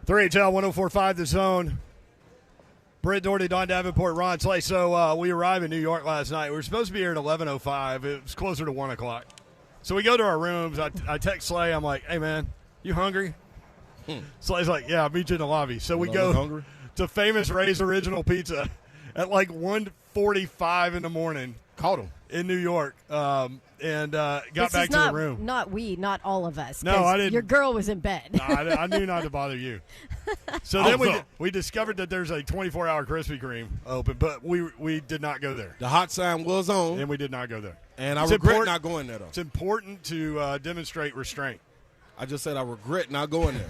3HL 104.5 The Zone. Britt Doherty, Don Davenport, Ron Slay. So we arrived in New York last night. We were supposed to be here at 11:05. It was closer to 1 o'clock. So we go to our rooms. I text Slay. I'm like, hey, man, you hungry? Slay's like, yeah, I'll meet you in the lobby. So we go to Famous Ray's Original Pizza at like 1:45 in the morning. Caught him. In New York. And got back to the room. Not all of us. No, I didn't. Your girl was in bed. No, I knew not to bother you. So then we discovered that there's a 24-hour Krispy Kreme open, but we did not go there. The hot sign was on. And we did not go there. And I regret not going there, though. It's important to demonstrate restraint. I just said I regret not going there.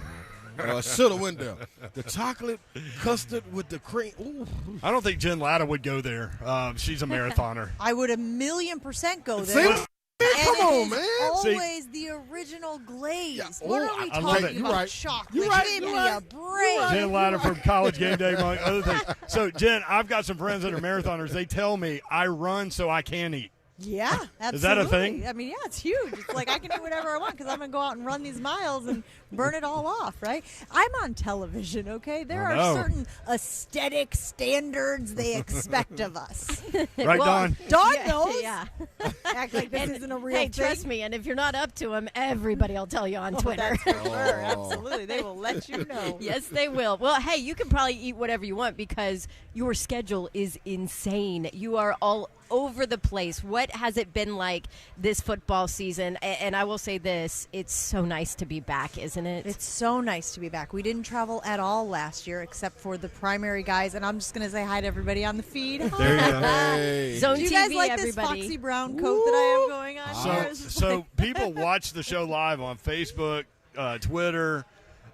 I should have went there. The chocolate custard with the cream. Ooh. I don't think Jen Latta would go there. She's a marathoner. I would 1,000,000% go there. Come on, man. Always the original glaze. Yeah. What are we I love talking it. about? Chocolate. You're right. Give me a break. Jen Latta from College Game Day, among other things. So, Jen, I've got some friends that are marathoners. They tell me I run so I can eat. Yeah, absolutely. Is that a thing? I mean, yeah, it's huge. It's like I can do whatever I want because I'm going to go out and run these miles and burn it all off, right? I'm on television, okay? There are certain aesthetic standards they expect of us. Right, Dawn? Dawn knows. Yeah. Act like this isn't a real Hey, thing. trust me, and if you're not up to them, everybody will tell you on Twitter. That's for sure. Absolutely. They will let you know. Yes, they will. Well, hey, you can probably eat whatever you want because your schedule is insane. You are all over the place. What has it been like this football season? And I will say this, it's so nice to be back, isn't it? It's so nice to be back. We didn't travel at all last year except for the primary guys, and I'm just going to say hi to everybody on the feed. There you go. Hey. Zone Do you TV, guys like everybody. this Foxy Brown coat that I have going on here? So people watch the show live on Facebook, Twitter,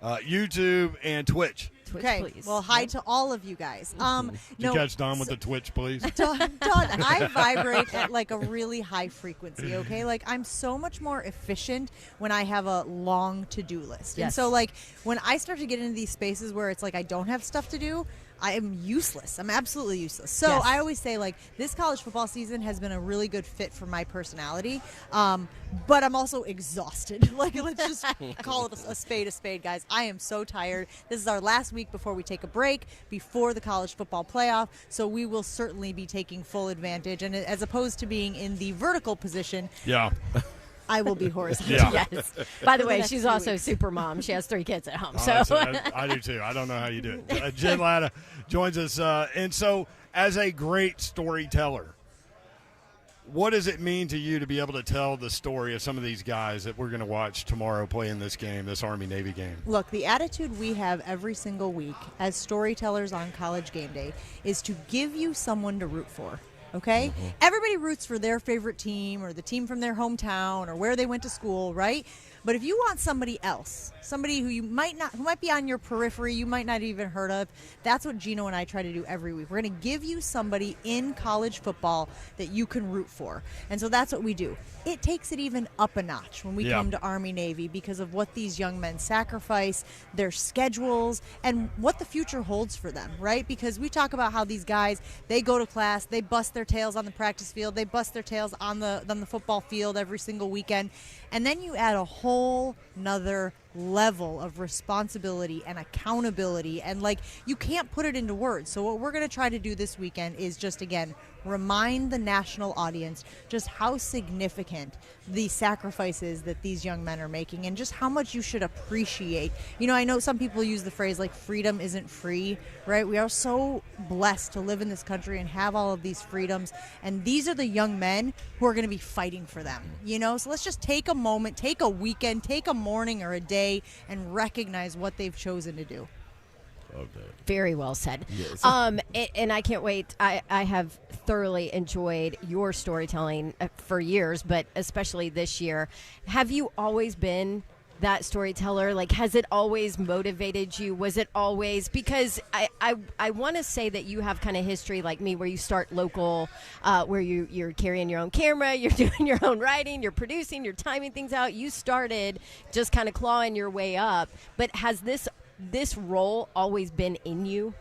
YouTube, and Twitch. Twitch, Okay, please. well, hi to all of you guys. Did you catch Don with the Twitch, please? Dawn, I vibrate at like a really high frequency, okay? Like I'm so much more efficient when I have a long to-do list. And Yes. so like when I start to get into these spaces where it's like I don't have stuff to do, I am useless. I'm absolutely useless. So Yes. I always say like this college football season has been a really good fit for my personality. But I'm also exhausted. Like let's just call it a spade, guys. I am so tired. This is our last week before we take a break before the college football playoff. So we will certainly be taking full advantage. And as opposed to being in the vertical position, Yeah. I will be horizontal. Yeah. Yes. By the For the way, next she's few also weeks. super mom. She has 3 kids at home. Oh, So I do too. I don't know how you do it. Jen Latta joins us. And so, as a great storyteller, what does it mean to you to be able to tell the story of some of these guys that we're going to watch tomorrow play in this game, this Army-Navy game? Look, the attitude we have every single week as storytellers on College Game Day is to give you someone to root for. Okay? Everybody roots for their favorite team or the team from their hometown or where they went to school, right? But if you want somebody else, somebody who might be on your periphery, you might not even heard of, that's what Gino and I try to do every week. We're going to give you somebody in college football that you can root for. And so that's what we do. It takes it even up a notch when we come to Army-Navy because of what these young men sacrifice, their schedules, and what the future holds for them, right? Because we talk about how these guys, they go to class, they bust their tails on the practice field, they bust their tails on the football field every single weekend. And then you add a whole nother level of responsibility and accountability, and like you can't put it into words. So what we're going to try to do this weekend is just again remind the national audience just how significant the sacrifices that these young men are making and just how much you should appreciate. You know, I know some people use the phrase like freedom isn't free, right? We are so blessed to live in this country and have all of these freedoms, and these are the young men who are going to be fighting for them, you know? So let's just take a moment, take a weekend, take a morning or a day and recognize what they've chosen to do. very well said. Yes. And I can't wait. I have thoroughly enjoyed your storytelling for years, but especially this year. Have you always been that storyteller? Like, has it always motivated you? Was it always, because I want to say that you have kind of history like me where you start local, where you're carrying your own camera, you're doing your own writing, you're producing, you're timing things out. You started just kind of clawing your way up, but has this role always been in you?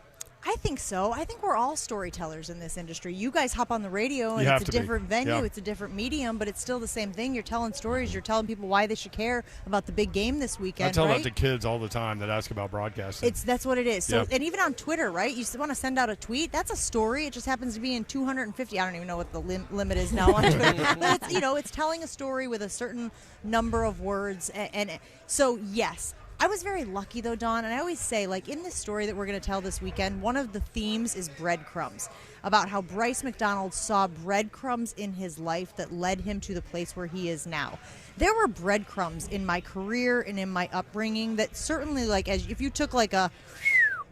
I think so. I think we're all storytellers in this industry. You guys hop on the radio, and You have it's a to be. different venue, Yeah. it's a different medium, but it's still the same thing. You're telling stories. You're telling people why they should care about the big game this weekend, I tell right? that to kids all the time that ask about broadcasting. That's what it is. So, Yeah. and even on Twitter, right? You want to send out a tweet. That's a story. It just happens to be in 250. I don't even know what the limit is now on Twitter. But it's, it's telling a story with a certain number of words, and so yes. I was very lucky, though, Dawn, and I always say, like, in this story that we're going to tell this weekend, one of the themes is breadcrumbs, about how Bryce McDonald saw breadcrumbs in his life that led him to the place where he is now. There were breadcrumbs in my career and in my upbringing that certainly, like, if you took, like, a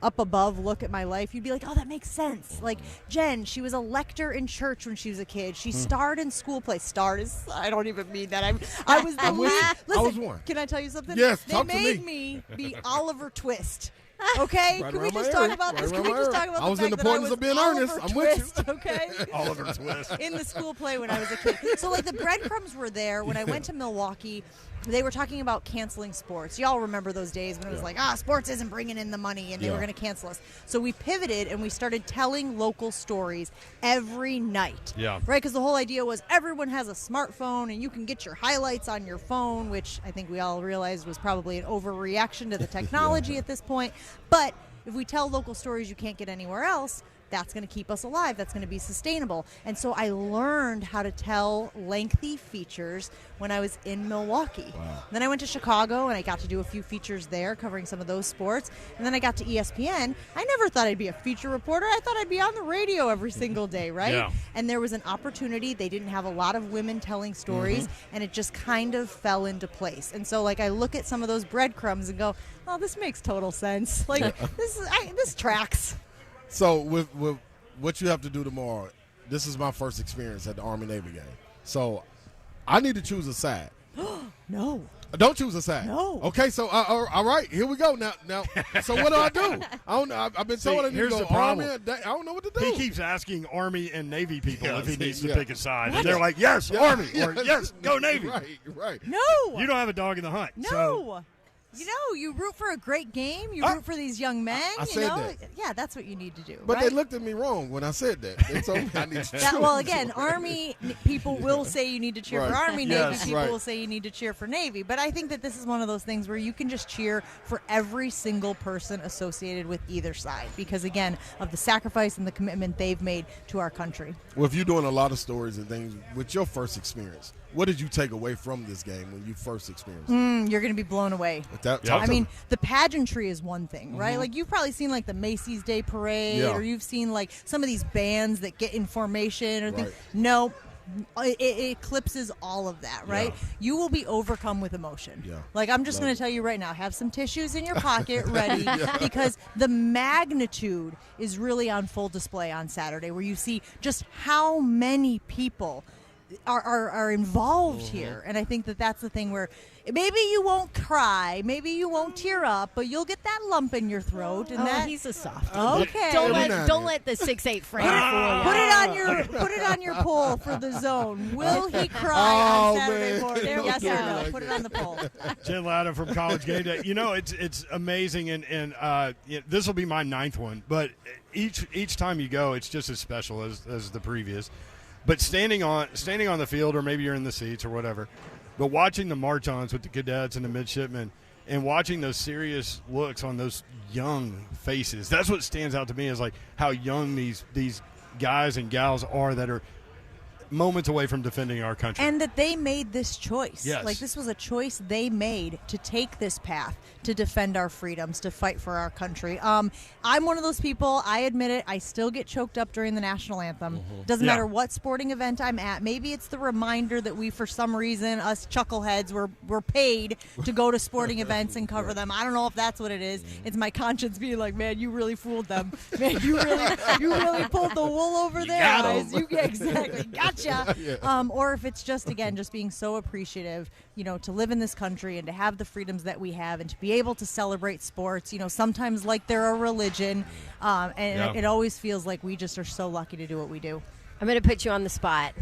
up above look at my life, you'd be like, oh, that makes sense. Like Jen, she was a lector in church when she was a kid. She starred in school plays. Starred is, I don't even mean that. I was the lead. Listen, I was one. Can I tell you something? Yes, they talk to made me. be Oliver Twist. Okay, Right can we around just my talk area. about this? Right Can we around just my talk area. about I the was fact in the that I importance was of being Oliver earnest. I'm with you. Twist, okay? Oliver Twist. In the school play when I was a kid. So, like, the breadcrumbs were there. When I went to Milwaukee, they were talking about canceling sports. Y'all remember those days when it was like, sports isn't bringing in the money, and they were going to cancel us. So we pivoted, and we started telling local stories every night. Yeah. Right? Because the whole idea was everyone has a smartphone, and you can get your highlights on your phone, which I think we all realized was probably an overreaction to the technology at this point. But if we tell local stories you can't get anywhere else, that's going to keep us alive. That's going to be sustainable. And so I learned how to tell lengthy features when I was in Milwaukee. Wow. Then I went to Chicago, and I got to do a few features there covering some of those sports. And then I got to ESPN. I never thought I'd be a feature reporter. I thought I'd be on the radio every single day, right? Yeah. And there was an opportunity. They didn't have a lot of women telling stories, and it just kind of fell into place. And so, like, I look at some of those breadcrumbs and go, oh, this makes total sense. Like, this tracks. So with what you have to do tomorrow, this is my first experience at the Army-Navy game. So I need to choose a side. No. Don't choose a side. No. Okay, so all right, here we go. Now, so what do I do? I don't know. I've been told I need to here's go the problem. Army. I don't know what to do. He keeps asking Army and Navy people if he needs to yeah. pick a side. And they're like, yes, Army, or yes, go Navy. Right. No. You don't have a dog in the hunt. No. So You root for a great game. You root for these young men. I said that. Yeah, that's what you need to do. But right? they looked at me wrong when I said that. They told me I need to choose. Well, again, Army people will say you need to cheer for Right. Army. Yes, Navy people right. will say you need to cheer for Navy. But I think that this is one of those things where you can just cheer for every single person associated with either side because, again, of the sacrifice and the commitment they've made to our country. Well, if you're doing a lot of stories and things with your first experience, what did you take away from this game when you first experienced it? You're going to be blown away. That, Yeah. talk I to mean, me. the pageantry is one thing, right? Like, you've probably seen, like, the Macy's Day Parade, Yeah. or you've seen, like, some of these bands that get in formation or things. Right. No, it eclipses all of that, right? Yeah. You will be overcome with emotion. Yeah. Like, I'm just Love going it. to tell you right now, have some tissues in your pocket ready because the magnitude is really on full display on Saturday, where you see just how many people are involved here. And I think that that's the thing where maybe you won't cry, maybe you won't tear up, but you'll get that lump in your throat. And that He's a softie. okay. Don't Every now let and don't then. let the 6'8" frame fool you. Put it on your poll for the zone. Will he cry Oh, on Saturday man. morning? Don't Yes do or it no? like Put it that. on the poll. Jen Ladder from College Game Day. It's amazing, and this will be my 9th one. But each time you go, it's just as special as the previous. But standing on the field, or maybe you're in the seats or whatever, but watching the march-ons with the cadets and the midshipmen, and watching those serious looks on those young faces, that's what stands out to me, is like how young these guys and gals are that are moments away from defending our country. And that they made this choice. Yes. Like, this was a choice they made to take this path to defend our freedoms, to fight for our country. I'm one of those people, I admit it, I still get choked up during the national anthem. Doesn't Yeah. matter what sporting event I'm at. Maybe it's the reminder that we, for some reason, us chuckleheads, we're paid to go to sporting events and cover them. I don't know if that's what it is. It's my conscience being like, man, you really fooled them. Man, you really pulled the wool over their got 'em. eyes. Exactly. Gotcha. Yeah. Or if it's just, again, just being so appreciative, to live in this country and to have the freedoms that we have and to be able to celebrate sports, sometimes like they're a religion. And it always feels like we just are so lucky to do what we do. I'm going to put you on the spot,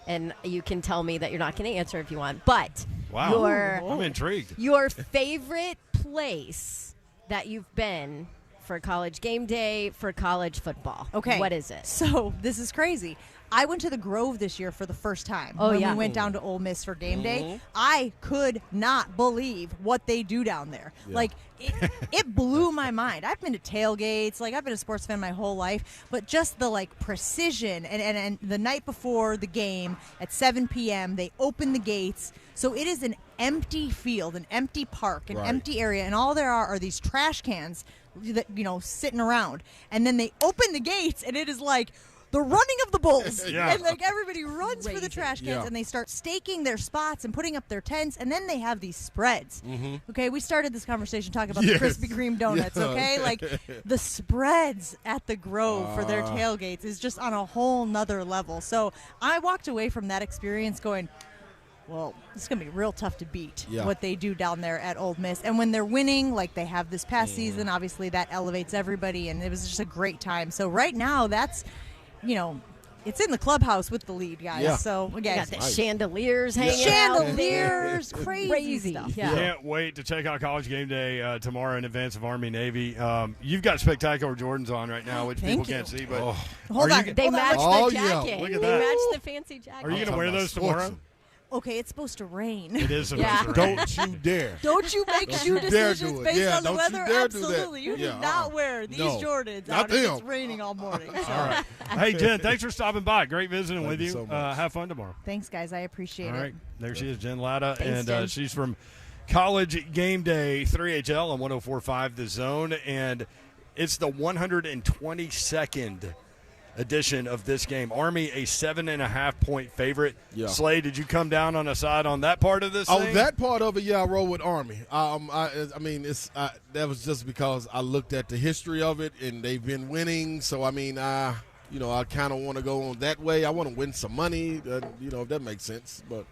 and you can tell me that you're not going to answer if you want. But wow, I'm intrigued. your favorite place that you've been for college game day for college football. Okay. What is it? So this is crazy. I went to the Grove this year for the first time. Oh, when yeah. we went down to Ole Miss for game day. I could not believe what they do down there. Yeah. Like, it blew my mind. I've been to tailgates. Like, I've been a sports fan my whole life. But just the, like, precision. And the night before the game at 7 p.m., they open the gates. So it is an empty field, an empty park, an Right. empty area. And all there are these trash cans that, sitting around. And then they open the gates, and it is like the running of the bulls. Yeah. And like everybody runs for the Crazy. trash cans, Yeah. and they start staking their spots and putting up their tents, and then they have these spreads. Okay, we started this conversation talking about Yes. the Krispy Kreme donuts. Yeah. Okay, like the spreads at the Grove for their tailgates is just on a whole nother level. So I walked away from that experience going, well, it's going to be real tough to beat Yeah. what they do down there at Ole Miss. And when they're winning, like they have this past season, obviously that elevates everybody, and it was just a great time. So right now, that's, it's in the clubhouse with the lead, guys. Yeah. So, You again, got the Nice. chandeliers hanging out. chandeliers, crazy stuff. Yeah. Can't wait to check out College Game Day tomorrow in advance of Army Navy. You've got spectacular Jordans on right now, which Thank people can't you. see. But Oh. Hold Are on. you- They hold on. match Oh, the yeah. jacket. Look at They that. match the fancy jacket. are you going to talking wear about those tomorrow? sports. Okay, it's supposed to rain. It is Yeah. supposed to rain. Don't you dare. Don't you make Don't shoe you dare decisions do it. based Yeah, on the don't you weather? dare do that. Absolutely. You Yeah, do not wear these no. Jordans Not out if it's them. raining all morning. So. All right. Hey, Jen, thanks for stopping by. Great visiting Thank with you you. so much. Have fun tomorrow. Thanks, guys. I appreciate All it. right. There she is, Jen Latta. Thanks, and Jen. she's from College Game Day 3HL on 104.5 The Zone. And it's the 122nd edition of this game. Army, a 7.5-point favorite. Yeah. Slade, did you come down on a side on that part of this Oh, thing? that part of it, yeah, I roll with Army. I mean, that was just because I looked at the history of it, and they've been winning. So, I mean, I kind of want to go on that way. I want to win some money, if that makes sense. But,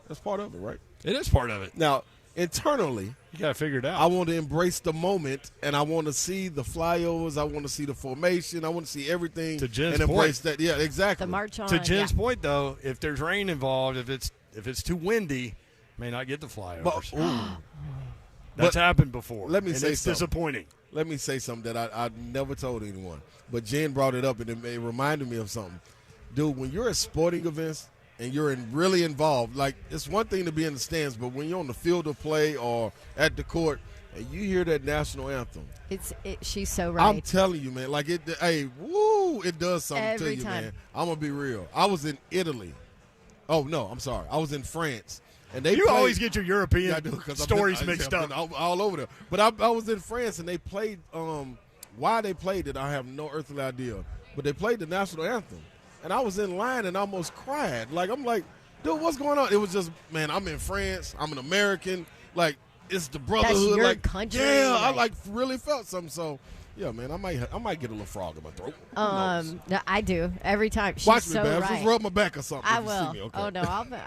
that's part of it, right? It is part of it. Now, internally, You got to figure it out. I want to embrace the moment, and I want to see the flyovers. I want to see the formation. I want to see everything. To Jen's and embrace point. that. Yeah, exactly. The march on. To Jen's yeah. point, though, if there's rain involved, if it's too windy, may not get the But, flyovers. ooh, That's but happened before. let me and say it's something. disappointing. let me say something that I never told anyone. But Jen brought it up, and it reminded me of something. Dude, when you're at sporting events and you're really involved, like, it's one thing to be in the stands, but when you're on the field of play or at the court and you hear that national anthem, She's so I'm right. telling you, man, like, it does something Every to you, time. man. I'm going to be real. I was in Italy. Oh, no, I'm sorry. I was in France. And they You played, always get your European Yeah, I do, 'cause I've stories been- mixed I've up. been all over there. But I was in France, and they played. Why they played it, I have no earthly idea. But they played the national anthem, and I was in line and almost cried. Like, I'm like, dude, what's going on? It was just, man, I'm in France. I'm an American. Like, it's the brotherhood. your like, country, yeah, I like- like really felt something. So, yeah, man, I might get a little frog in my throat. Who knows? No, I do every time. She's Watch me, so Babs. right. Just rub my back or something. I if you will. See me, okay? Oh no, I'll make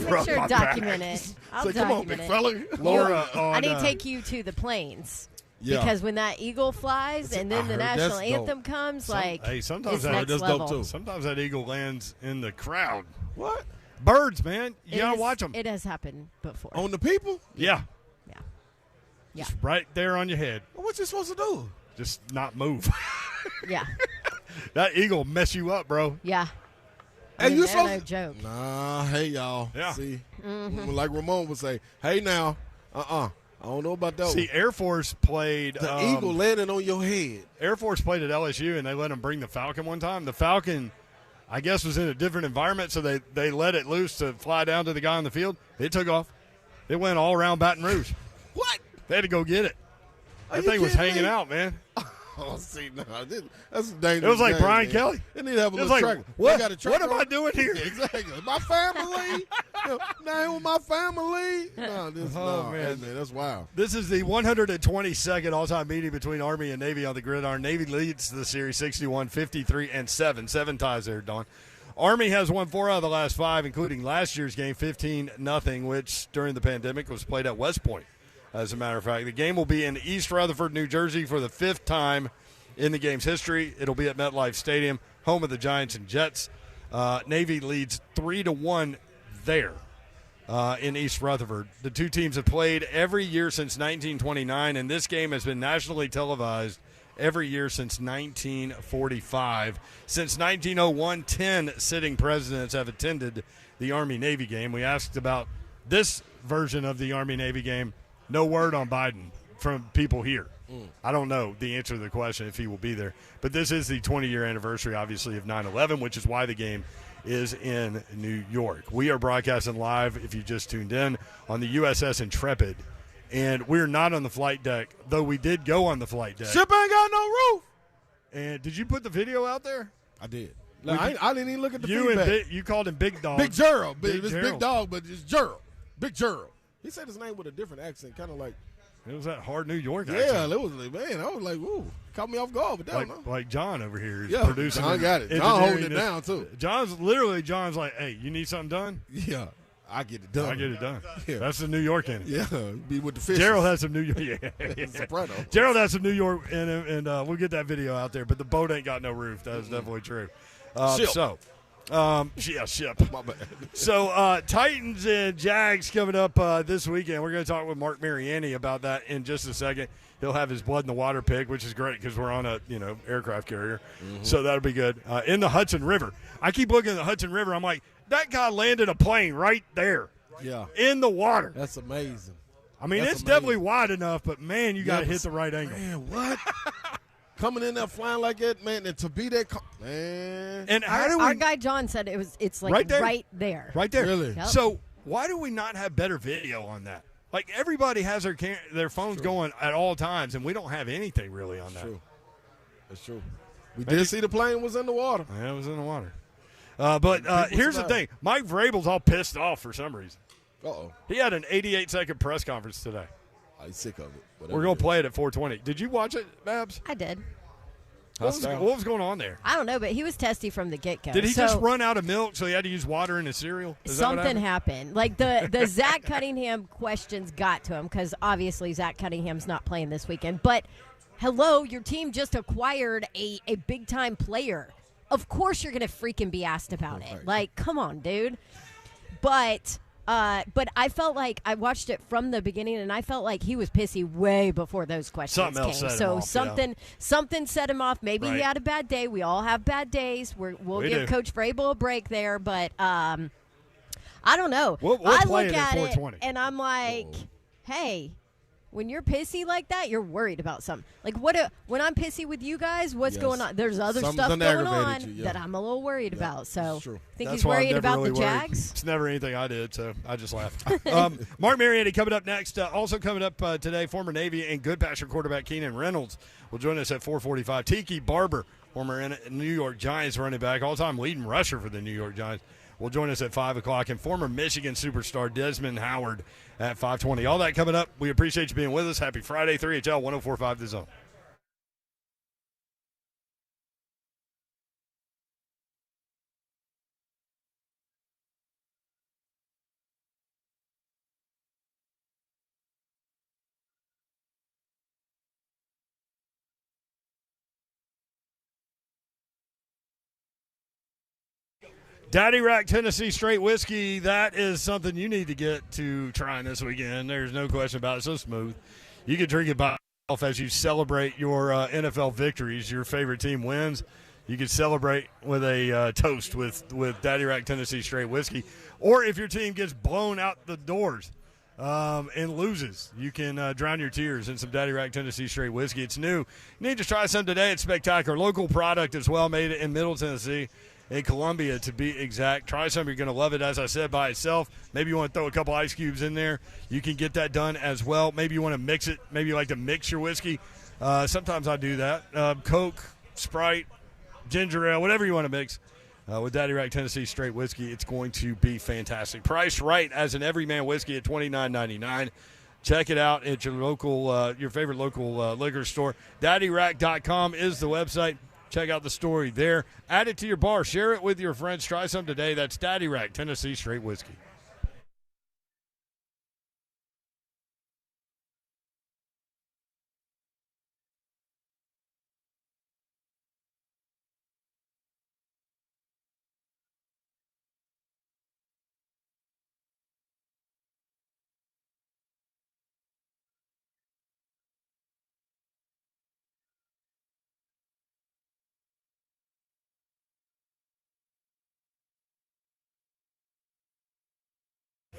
Rub sure my to document back. it. I'll Say, come on, document big it. fella. Laura, I need to on, take you to the plains. Yeah. Because when that eagle flies and then I the heard national that's dope. anthem comes, like hey, sometimes it's that- next that's level. dope, too. sometimes that eagle lands in the crowd. What? Birds, man. You It gotta has- watch them. It has happened before. On the people? Yeah. Yeah. Yeah. Just right there on your head. What you supposed to do? Just not move. Yeah. That eagle will mess you up, bro. Yeah. And you they're supposed no joke. Nah, hey y'all. Yeah. See, Mm-hmm. like Ramon would say, hey now, I don't know about that. See, one. Air Force played. The eagle landing on your head. Air Force played at LSU, and they let them bring the Falcon one time. The Falcon, I guess, was in a different environment, so they let it loose to fly down to the guy on the field. It took off. It went all around Baton Rouge. What? They had to go get it. Are That you thing was kidding hanging me? out, man. Oh, see, no, that's a dangerous. It was like game, Brian man. Kelly. They need to have a It was little like, track. what? They got a track What am I doing here? Exactly. My family. Now with my family. No, Oh, man. man. That's wild. This is the 122nd all-time meeting between Army and Navy on the gridiron. Navy leads the series 61-53 and 7. 7 ties there, Don. Army has won 4 out of the last 5, including last year's game, 15-0, which during the pandemic was played at West Point. As a matter of fact, the game will be in East Rutherford, New Jersey for the 5th time in the game's history. It'll be at MetLife Stadium, home of the Giants and Jets. Navy leads 3-1 there in East Rutherford. The two teams have played every year since 1929, and this game has been nationally televised every year since 1945. Since 1901, 10 sitting presidents have attended the Army-Navy game. We asked about this version of the Army-Navy game. No word on Biden from people here. I don't know the answer to the question if he will be there. But this is the 20-year anniversary, obviously, of 9/11, which is why the game is in New York. We are broadcasting live, if you just tuned in, on the USS Intrepid. And we're not on the flight deck, though we did go on the flight deck. Ship ain't got no roof. And did you put the video out there? I did. No, I didn't even look at the You feedback. and you called him Big Dog. Big Gerald. It's Gerald. Big Dog, but it's Gerald. Big Gerald. He said his name with a different accent, kind of like. It was that hard New York Yeah, accent. it was like, man, I was like, ooh, caught me off guard, but that Like John over here is yeah, producing. John and got it. John engineering holding it this. down too. John's like, hey, you need something done? Yeah, I get it done. I get it done. Yeah. That's the New York in it. Yeah, be with the fish. Gerald has some New York. Yeah. Soprano. Gerald has some New York in him, and we'll get that video out there. But the boat ain't got no roof. That is definitely true. Ship. Ship. My bad. So Titans and Jags coming up this weekend. We're going to talk with Mark Mariani about that in just a second. He'll have his blood in the water pick, which is great because we're on a aircraft carrier. So that'll be good. In the Hudson River. I keep looking at the Hudson River. I'm like, that guy landed a plane right there. Yeah, In the water. that's amazing. I mean, That's it's amazing. definitely wide enough, but, man, you got to but hit the right angle. Man, what? Coming in there flying like that, man, and to be that, man. And how do Our we guy John said it's like Right there? right there. right there? Really? Yep. So why do we not have better video on that? Like everybody has their phones going at all times, and we don't have anything really on that. True. That's true. We did see the plane was in the water. Yeah, it was in the water. But here's the thing: Mike Vrabel's all pissed off for some reason. Uh-oh. He had an 88-second press conference today. I'm sick of it. We're going to play it at 4:20. Did you watch it, Babs? I did. What was going on there? I don't know, but he was testy from the get go. Did he just run out of milk, so he had to use water in his cereal? Is that what Something happened? happened. Like the Zach Cunningham questions got to him because obviously Zach Cunningham's not playing this weekend. But hello, your team just acquired a big time player. Of course you're gonna freaking be asked about it. Right. Like, come on, dude. But I felt like I watched it from the beginning, and I felt like he was pissy way before those questions Something came. else set him So off, something set him off. Maybe he Right. had a bad day. We all have bad days. We'll We give do. Coach Vrabel a break there, but I don't know. We'll I play look it at at it 4:20. and I'm like, hey, when you're pissy like that, you're worried about something. Like when I'm pissy with you guys, what's Yes. going on? There's other Something's stuff done going aggravated on you, yeah. that I'm a little worried about. So that's true. think That's he's why I'm worried never about really the worried. Jags. It's never anything I did, so I just laughed. Mark Mariani coming up next. Also coming up today, former Navy and Goodpasture quarterback Keenan Reynolds will join us at 4:45. Tiki Barber, former New York Giants running back, all-time leading rusher for the New York Giants, will join us at 5 o'clock. And former Michigan superstar Desmond Howard at 5:20. All that coming up. We appreciate you being with us. Happy Friday, 3HL 104.5 The Zone. Daddy Rack Tennessee Straight Whiskey, that is something you need to get to trying this weekend. There's no question about it. It's so smooth. You can drink it by yourself as you celebrate your NFL victories. Your favorite team wins. You can celebrate with a toast with Daddy Rack Tennessee Straight Whiskey. Or if your team gets blown out the doors and loses, you can drown your tears in some Daddy Rack Tennessee Straight Whiskey. It's new. You need to try some today. It's spectacular. Local product as well, made in Middle Tennessee. In Columbia, to be exact. Try some. You're going to love it, as I said, by itself. Maybe you want to throw a couple ice cubes in there. You can get that done as well. Maybe you want to mix it. Maybe you like to mix your whiskey. Sometimes I do that. Coke, Sprite, ginger ale, whatever you want to mix. With Daddy Rack Tennessee Straight Whiskey, it's going to be fantastic. Priced right as an everyman whiskey at $29.99. Check it out at your local, your favorite local liquor store. DaddyRack.com is the website. Check out the story there. Add it to your bar. Share it with your friends. Try some today. That's Daddy Rack Tennessee Straight Whiskey.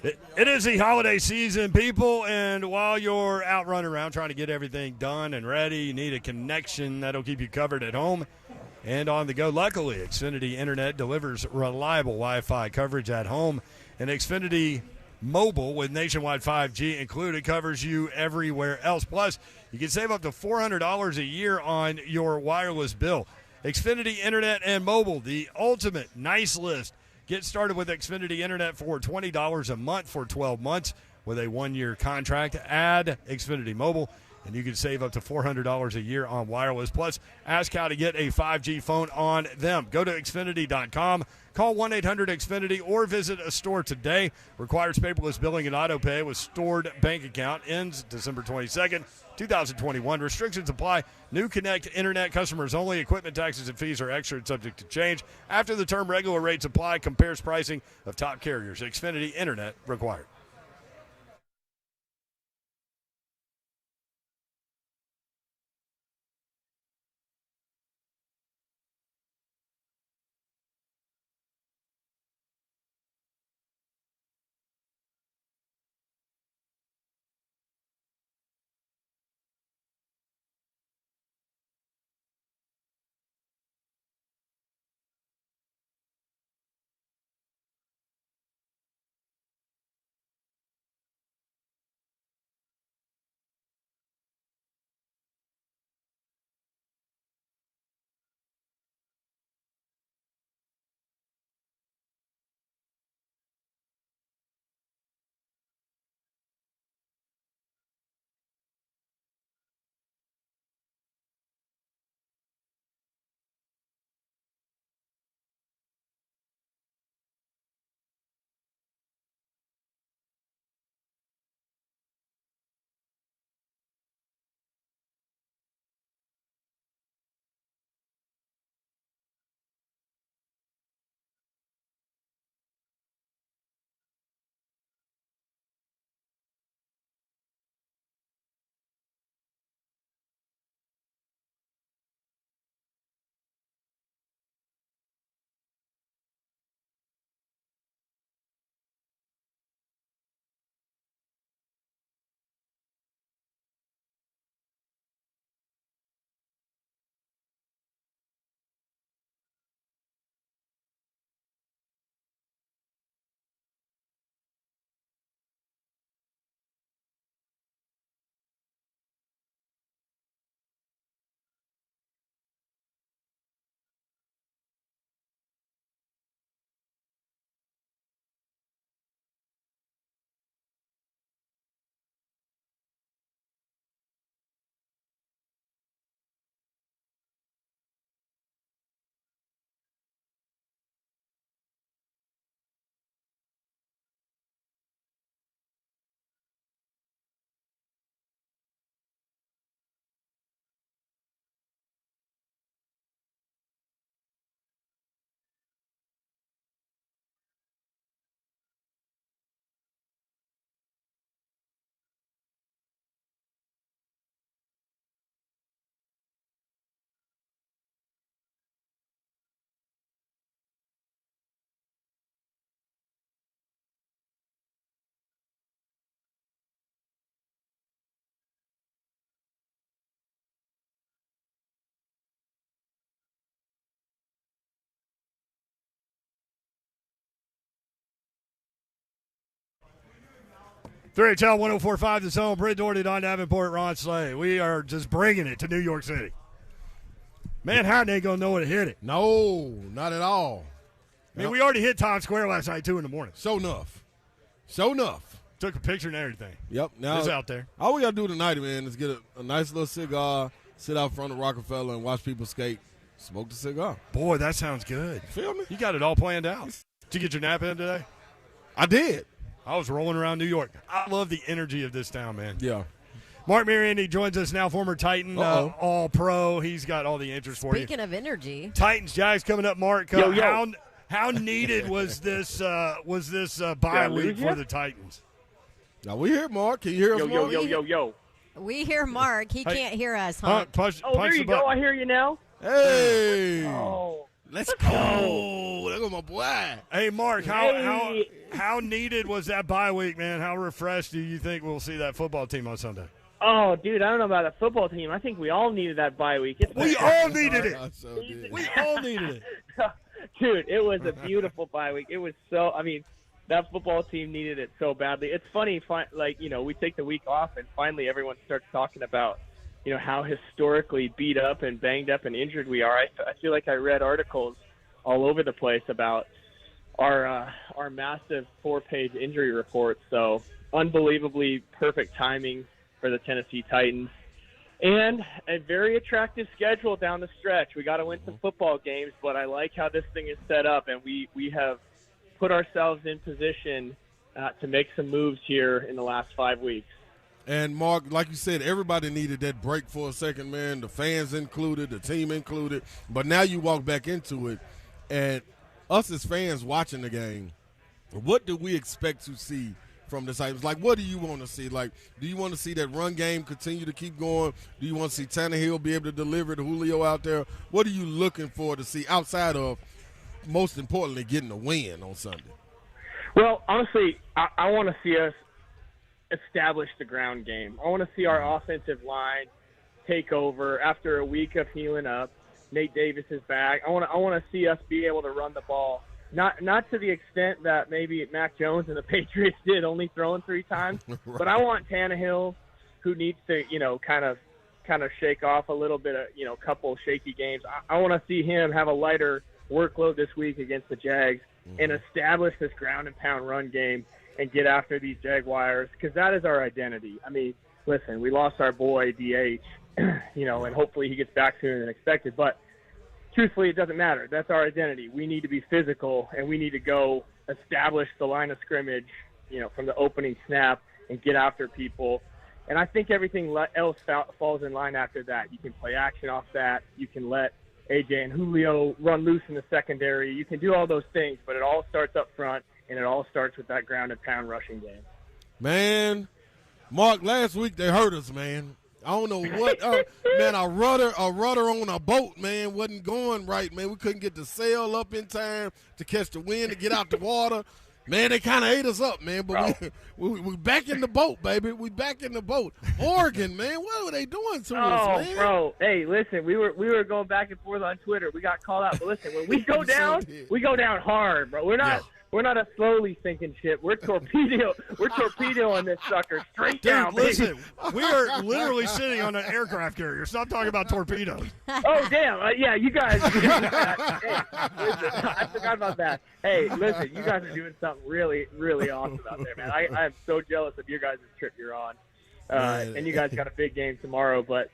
It is the holiday season, people, and while you're out running around trying to get everything done and ready, you need a connection that'll keep you covered at home and on the go. Luckily, Xfinity Internet delivers reliable Wi-Fi coverage at home, and Xfinity Mobile with nationwide 5G included covers you everywhere else. Plus, you can save up to $400 a year on your wireless bill. Xfinity Internet and Mobile, the ultimate nice list. Get started with Xfinity Internet for $20 a month for 12 months with a 1-year contract. Add Xfinity Mobile, and you can save up to $400 a year on wireless. Plus, ask how to get a 5G phone on them. Go to Xfinity.com, call 1-800-XFINITY, or visit a store today. Requires paperless billing and auto pay with stored bank account. Ends December 22nd, 2021. Restrictions apply. New Connect Internet customers only. Equipment taxes and fees are extra and subject to change. After the term, regular rates apply. Compares pricing of top carriers. Xfinity Internet required. Three HL 1045 The Zone. Britt Doherty, Don Davenport, Ron Slay. We are just bringing it to New York City. Manhattan ain't going to know when to hit it. No, not at all. I mean, we already hit Times Square last night, 2 in the morning. So enough. So enough. Took a picture and everything. Yep. Now it's out there. All we got to do tonight, man, is get a nice little cigar, sit out front of Rockefeller and watch people skate, smoke the cigar. Boy, that sounds good. Feel me? You got it all planned out. Did you get your nap in today? I did. I was rolling around New York. I love the energy of this town, man. Yeah. Mark Mariani joins us now, former Titan, all-pro. He's got all the answers for you. Speaking of energy. Titans, Jags coming up, Mark. How needed was this bye week for the Titans? Now, we hear Mark. Can you hear us, Mark? Yo. We hear Mark. He can't hear us, huh? Punch there you the go. button. I hear you now. Hey. Oh. Let's go. There go my boy. Hey, Mark, how needed was that bye week, man? How refreshed do you think we'll see that football team on Sunday? Oh, dude, I don't know about a football team. I think we all needed that bye week. We all needed it. We all needed it. Dude, it was a beautiful bye week. It was so – I mean, that football team needed it so badly. It's funny, we take the week off and finally everyone starts talking about, how historically beat up and banged up and injured we are. I feel like I read articles all over the place about our massive 4-page injury report. So unbelievably perfect timing for the Tennessee Titans. And a very attractive schedule down the stretch. We got to win some football games, but I like how this thing is set up, and we have put ourselves in position to make some moves here in the last 5 weeks. And, Mark, like you said, everybody needed that break for a second, man, the fans included, the team included. But now you walk back into it, and us as fans watching the game, what do we expect to see from the Titans? Like, what do you want to see? Like, do you want to see that run game continue to keep going? Do you want to see Tannehill be able to deliver to Julio out there? What are you looking for to see outside of, most importantly, getting a win on Sunday? Well, honestly, I want to see us establish the ground game. I want to see our offensive line take over after a week of healing up. Nate Davis is back. I want to see us be able to run the ball. Not to the extent that maybe Mac Jones and the Patriots did, only throwing 3 times. Right. But I want Tannehill, who needs to, kind of shake off a little bit of, couple shaky games. I want to see him have a lighter workload this week against the Jags and establish this ground and pound run game and get after these Jaguars, because that is our identity. I mean, listen, we lost our boy DH, and hopefully he gets back sooner than expected. But truthfully, it doesn't matter. That's our identity. We need to be physical, and we need to go establish the line of scrimmage, from the opening snap and get after people. And I think everything else falls in line after that. You can play action off that. You can let AJ and Julio run loose in the secondary. You can do all those things, but it all starts up front, and it all starts with that ground and pound rushing game. Man, Mark, last week they hurt us, man. I don't know what, man. A rudder on a boat, man, wasn't going right, man. We couldn't get the sail up in time to catch the wind to get out the water. Man, they kind of ate us up, man. But we back in the boat, baby. We back in the boat. Oregon, man, what were they doing to us, man? Bro, hey, listen, we were going back and forth on Twitter. We got called out, but listen, when we go down, we go down hard, bro. We're not. Yeah. We're not a slowly sinking ship. We're torpedoing this sucker straight down. Dude, listen, we are literally sitting on an aircraft carrier. Stop talking about torpedoes. Oh, damn. Yeah, you guys. Hey, listen, I forgot about that. Hey, listen, you guys are doing something really, really awesome out there, man. I am so jealous of your guys' trip you're on. And you guys got a big game tomorrow, but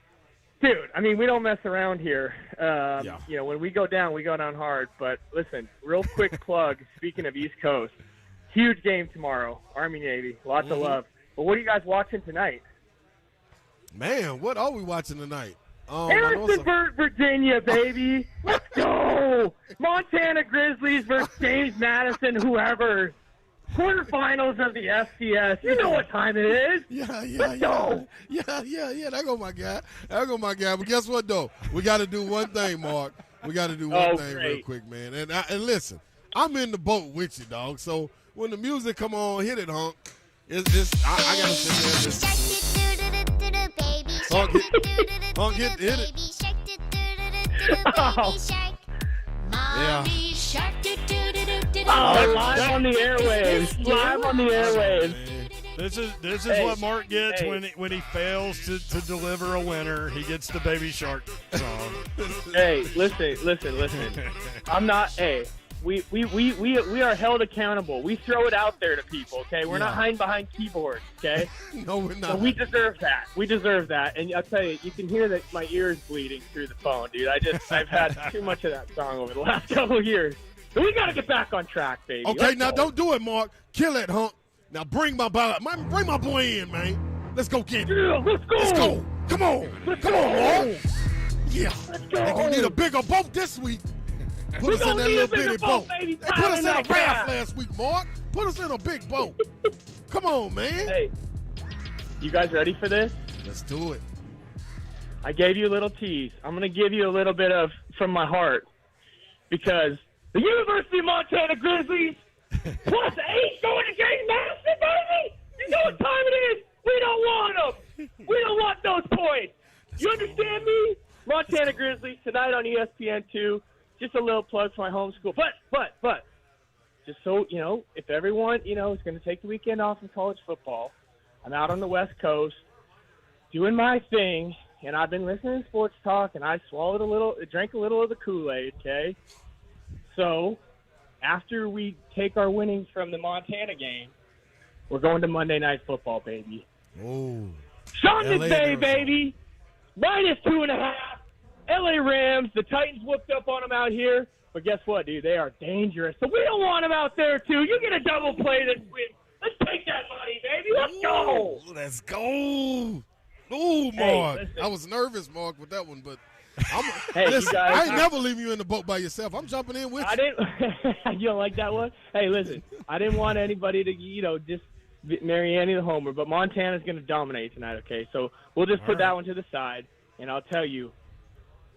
dude, I mean, we don't mess around here. When we go down hard. But listen, real quick plug, speaking of East Coast, huge game tomorrow, Army-Navy, lots of love. But what are you guys watching tonight? Man, what are we watching tonight? Harrisonburg, Virginia, baby. Let's go. Montana Grizzlies versus James Madison, whoever. Quarterfinals of the FCS. You know what time it is. Yeah. There go my guy. But guess what, though? We got to do one thing, Mark. We got to do one thing real quick, man. And listen, I'm in the boat with you, dog. So when the music come on, hit it, Hunk. I got to sit there. Hunk, hit it. Yeah. Live on the airwaves. Live on the airwaves. This is what Mark gets when he fails to deliver a winner. He gets the Baby Shark song. Hey, listen. I'm not. Hey, we are held accountable. We throw it out there to people. Okay, we're not hiding behind keyboards. Okay. No, we're not. So we deserve that. And I'll tell you, you can hear that my ears bleeding through the phone, dude. I've had too much of that song over the last couple of years. So we got to get back on track, baby. Okay, now don't do it, Mark. Kill it, Hunk. Now bring my boy in, man. Let's go get it. Yeah, let's go. Let's go. Come on, Mark. Yeah. Let's go. They're going to need a bigger boat this week. Put us in that little bitty boat. Baby. They put us in a raft last week, Mark. Put us in a big boat. Come on, man. Hey, you guys ready for this? Let's do it. I gave you a little tease. I'm going to give you a little bit of from my heart. because the University of Montana Grizzlies +8 going to James Madison, baby. You know what time it is. We don't want them. We don't want those points. You understand me? Montana Grizzlies tonight on ESPN2. Just a little plug for my home school. But, just so, you know, if everyone, you know, is going to take the weekend off from college football, I'm out on the West Coast doing my thing, and I've been listening to sports talk, and I drank a little of the Kool-Aid, okay? So, after we take our winnings from the Montana game, we're going to Monday Night Football, baby. Oh. Sean McVay, baby. -2.5. LA Rams. The Titans whooped up on them out here. But guess what, dude? They are dangerous. So we don't want them out there, too. You get a double play this week. Let's take that money, baby. Let's go. Let's go. Ooh, Mark. Hey, I was nervous, Mark, with that one, but Hey, listen, you guys, I ain't never leaving you in the boat by yourself. I'm jumping in with I you. didn't. You don't like that one? Hey, listen. I didn't want anybody to, you know, just marry Annie the homer, but Montana's going to dominate tonight, okay? So we'll just put that one to the side, and I'll tell you,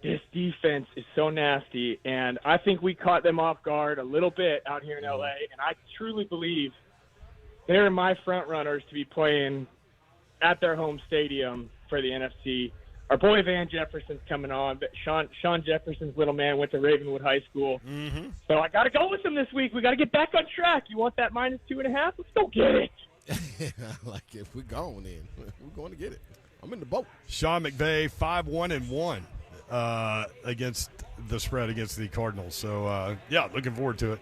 this defense is so nasty, and I think we caught them off guard a little bit out here in L.A., and I truly believe they're my front runners to be playing at their home stadium for the NFC. Our boy Van Jefferson's coming on, but Sean Jefferson's little man went to Ravenwood High School. Mm-hmm. So I got to go with him this week. We got to get back on track. You want that -2.5? Let's go get it. I like it. We're going in. We're going to get it. I'm in the boat. Sean McVay, 5-1-1 against the spread against the Cardinals. So, yeah, looking forward to it.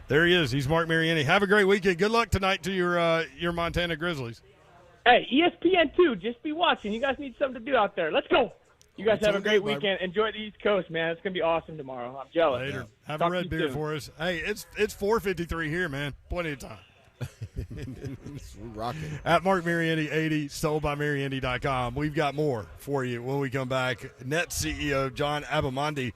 There he is. He's Mark Mariani. Have a great weekend. Good luck tonight to your Montana Grizzlies. Hey, ESPN2, just be watching. You guys need something to do out there. Let's go. You guys have a great weekend. Enjoy the East Coast, man. It's going to be awesome tomorrow. I'm jealous. Later. Have Talk a red to you beer soon. for us. Hey, it's 4:53 here, man. Plenty of time. We're rocking. At Mark Mariani 80, soldbymariani.com. We've got more for you when we come back. Nets CEO John Abamondi,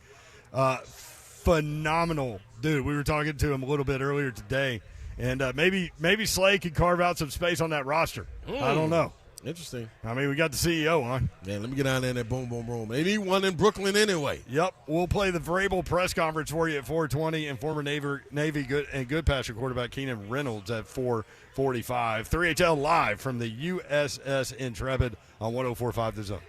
phenomenal dude. We were talking to him a little bit earlier today, and maybe Slay could carve out some space on that roster. I don't know. Interesting. I mean, we got the CEO on. Man, let me get down there in that boom, boom, boom. They need one in Brooklyn anyway. Yep. We'll play the Vrabel press conference for you at 4:20 and former Navy Goodpasture quarterback Keenan Reynolds at 4:45. 3HL live from the USS Intrepid on 104.5 The Zone.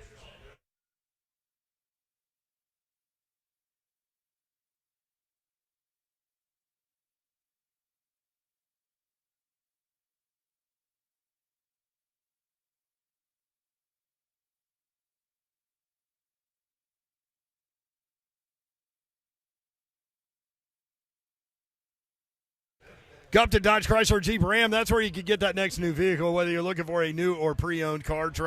Go up to Dodge Chrysler Jeep Ram. That's where you can get that next new vehicle, whether you're looking for a new or pre-owned car, truck,